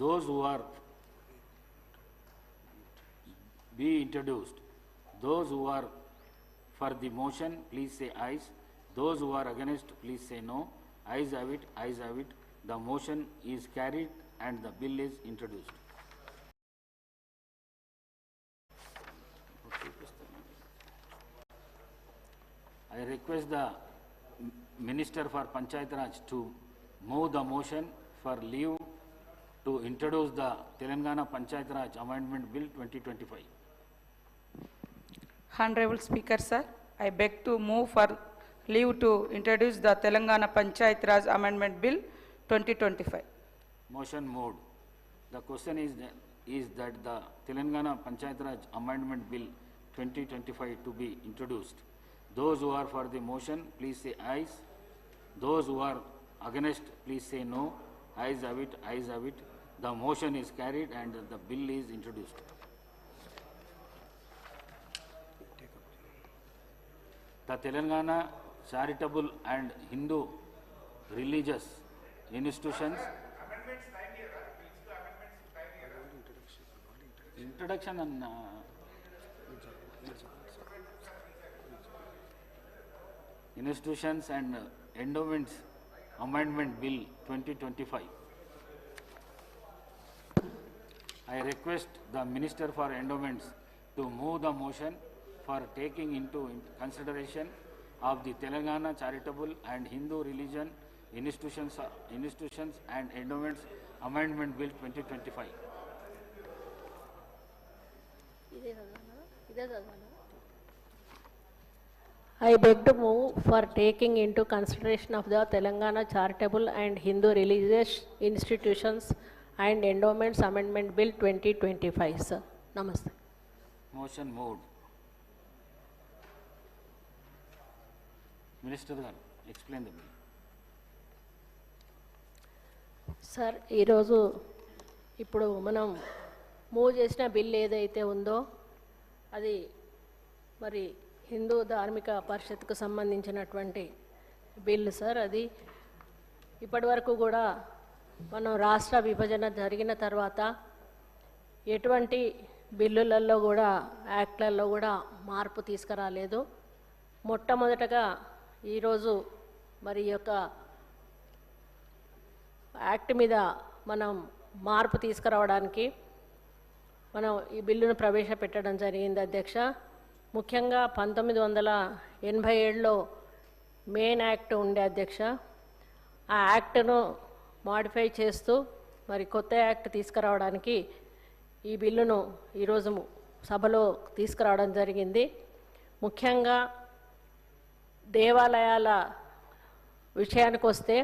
Those who are be introduced. Those who are for the motion, please say ayes. Those who are against, please say no. Ayes have it, ayes have it. The motion is carried and the bill is introduced. I request the Minister for Panchayat Raj to move the motion for leave to introduce the Telangana Panchayat Raj Amendment Bill 2025. Honorable Speaker, sir, I beg to move for leave to introduce the Telangana Panchayat Raj Amendment Bill 2025. Motion moved. The question is that the Telangana Panchayat Raj Amendment Bill 2025 to be introduced. Those who are for the motion, please say ayes. Those who are against, please say no. Ayes have it, ayes have it. The motion is carried and the bill is introduced. The Telangana Charitable and Hindu Religious Institutions. Introduction and Institutions and Endowments Amendment Bill 2025. I request the Minister for Endowments to move the motion for taking into consideration of the Telangana Charitable and Hindu Religion Institutions and Endowments Amendment Bill 2025. I beg to move for taking into consideration of the Telangana Charitable and Hindu Religious Institutions and Endowments Amendment Bill 2025, sir. Namaste. Motion moved. Minister garu, explain the bill. Sir ఈరోజు ఇప్పుడు మనం move చేసిన bill ఏదైతే ఉందో అది మరి హిందూ ధార్మిక పరిషత్కు సంబంధించినటువంటి బిల్లు సార్. అది ఇప్పటి వరకు కూడా మనం రాష్ట్ర విభజన జరిగిన తర్వాత ఎటువంటి బిల్లులలో కూడా యాక్ట్లలో కూడా మార్పు తీసుకురాలేదు. మొట్టమొదటగా ఈరోజు మరి యొక్క యాక్ట్ మీద మనం మార్పు తీసుకురావడానికి మనం ఈ బిల్లును ప్రవేశపెట్టడం జరిగింది అధ్యక్ష. ముఖ్యంగా 1987లో మెయిన్ యాక్ట్ ఉండే అధ్యక్ష. ఆ యాక్ట్ను మాడిఫై చేస్తూ మరి కొత్త యాక్ట్ తీసుకురావడానికి ఈ బిల్లును ఈరోజు సభలో తీసుకురావడం జరిగింది. ముఖ్యంగా దేవాలయాల విషయానికి వస్తే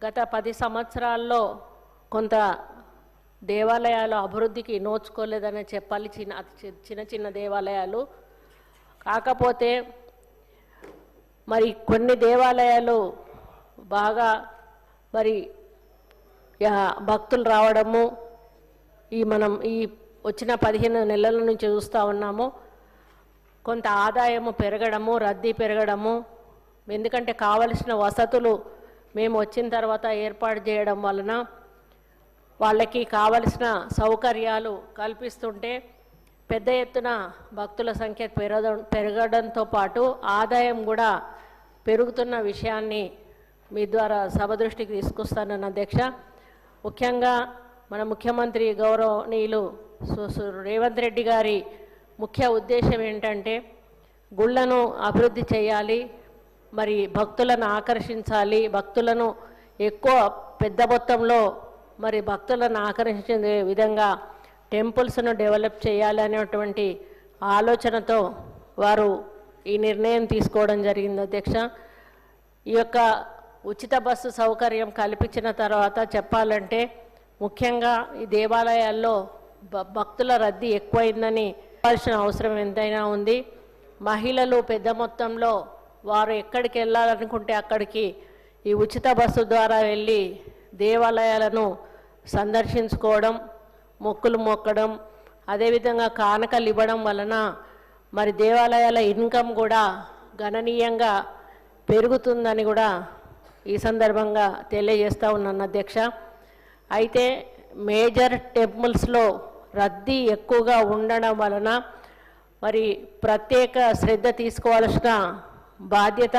గత 10 సంవత్సరాల్లో కొంత దేవాలయాలు అభివృద్ధికి నోచుకోలేదని చెప్పాలి. చిన్న చిన్న దేవాలయాలు కాకపోతే మరి కొన్ని దేవాలయాలు బాగా మరి భక్తులు రావడము మనం ఈ వచ్చిన 15 నెలల నుంచి చూస్తూ ఉన్నాము. కొంత ఆదాయము పెరగడము, రద్దీ పెరగడము, ఎందుకంటే కావలసిన వసతులు మేము వచ్చిన తర్వాత ఏర్పాటు చేయడం వలన వాళ్ళకి కావలసిన సౌకర్యాలు కల్పిస్తుంటే పెద్ద ఎత్తున భక్తుల సంఖ్య పెరగడంతో పాటు ఆదాయం కూడా పెరుగుతున్న విషయాన్ని మీ ద్వారా సభ దృష్టికి తీసుకొస్తానన్న అధ్యక్ష. ముఖ్యంగా మన ముఖ్యమంత్రి గౌరవనీయులు రేవంత్ రెడ్డి గారి ముఖ్య ఉద్దేశం ఏంటంటే గుళ్ళను అభివృద్ధి చేయాలి, మరి భక్తులను ఆకర్షించాలి, భక్తులను ఎక్కువ పెద్ద మొత్తంలో మరి భక్తులను ఆకర్షించే విధంగా టెంపుల్స్ను డెవలప్ చేయాలి అనేటువంటి ఆలోచనతో వారు ఈ నిర్ణయం తీసుకోవడం జరిగింది అధ్యక్ష. ఈ యొక్క ఉచిత బస్సు సౌకర్యం కల్పించిన తర్వాత చెప్పాలంటే ముఖ్యంగా ఈ దేవాలయాల్లో భక్తుల రద్దీ ఎక్కువైందని చెప్పాల్సిన అవసరం ఎంతైనా ఉంది. మహిళలు పెద్ద మొత్తంలో వారు ఎక్కడికి వెళ్ళాలనుకుంటే అక్కడికి ఈ ఉచిత బస్సు ద్వారా వెళ్ళి దేవాలయాలను సందర్శించుకోవడం, మొక్కులు మొక్కడం, అదేవిధంగా కానుకలు ఇవ్వడం వలన మరి దేవాలయాల ఇన్కమ్ కూడా గణనీయంగా పెరుగుతుందని కూడా ఈ సందర్భంగా తెలియజేస్తూ ఉన్నాను అధ్యక్ష. అయితే మేజర్ టెంపుల్స్లో రద్దీ ఎక్కువగా ఉండడం వలన మరి ప్రత్యేక శ్రద్ధ తీసుకోవాల్సిన బాధ్యత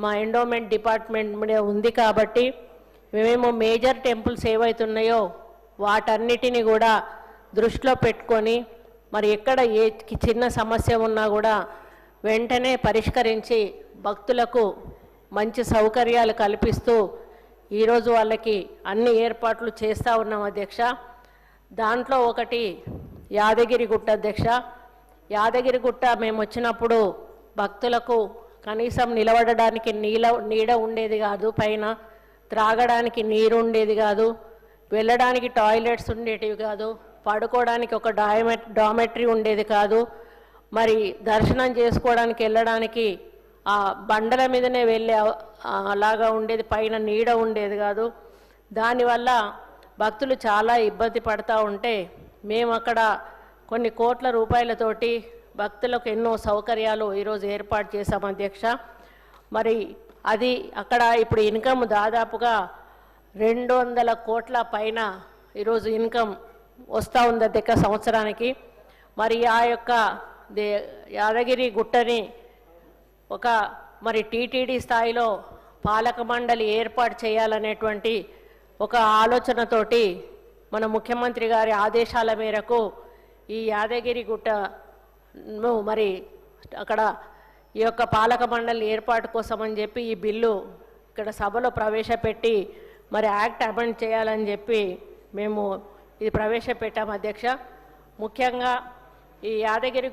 మా ఎండోమెంట్ డిపార్ట్మెంట్ మీద ఉంది కాబట్టి మేము మేజర్ టెంపుల్స్ ఏవైతున్నాయో వాటన్నిటిని కూడా దృష్టిలో పెట్టుకొని మరి ఎక్కడ ఏ చిన్న సమస్య ఉన్నా కూడా వెంటనే పరిష్కరించి భక్తులకు మంచి సౌకర్యాలు కల్పిస్తూ ఈరోజు వాళ్ళకి అన్ని ఏర్పాట్లు చేస్తూ ఉన్నాం అధ్యక్ష. దాంట్లో ఒకటి యాదగిరిగుట్ట అధ్యక్ష. యాదగిరిగుట్ట మేము వచ్చినప్పుడు భక్తులకు కనీసం నిలబడడానికి నీడ ఉండేది కాదు, పైన త్రాగడానికి నీరు ఉండేది కాదు, వెళ్ళడానికి టాయిలెట్స్ ఉండేటివి కాదు, పడుకోవడానికి ఒక డామెట్రీ ఉండేది కాదు, మరి దర్శనం చేసుకోవడానికి వెళ్ళడానికి ఆ బండల మీదనే వెళ్ళే అలాగా ఉండేది, పైన నీడ ఉండేది కాదు. దానివల్ల భక్తులు చాలా ఇబ్బంది పడుతూ ఉంటే మేము అక్కడ కొన్ని కోట్ల రూపాయలతోటి భక్తులకు ఎన్నో సౌకర్యాలు ఈరోజు ఏర్పాటు చేశాం అధ్యక్ష. మరి అది అక్కడ ఇప్పుడు ఇన్కమ్ దాదాపుగా 200 కోట్ల పైన ఈరోజు ఇన్కమ్ వస్తూ ఉంది అధ్యక్ష సంవత్సరానికి. మరి ఆ యొక్క యాదగిరి గుట్టని ఒక మరి టీటీడీ స్థాయిలో పాలక మండలి ఏర్పాటు చేయాలనేటువంటి ఒక ఆలోచనతోటి మన ముఖ్యమంత్రి గారి ఆదేశాల మేరకు ఈ యాదగిరి గుట్టను మరి అక్కడ ఈ యొక్క పాలక మండలి ఏర్పాటు కోసం అని చెప్పి ఈ బిల్లు ఇక్కడ సభలో ప్రవేశపెట్టి మరి యాక్ట్ అమెండ్ చేయాలని చెప్పి మేము ఇది ప్రవేశపెట్టాము అధ్యక్ష. ముఖ్యంగా ఈ యాదగిరి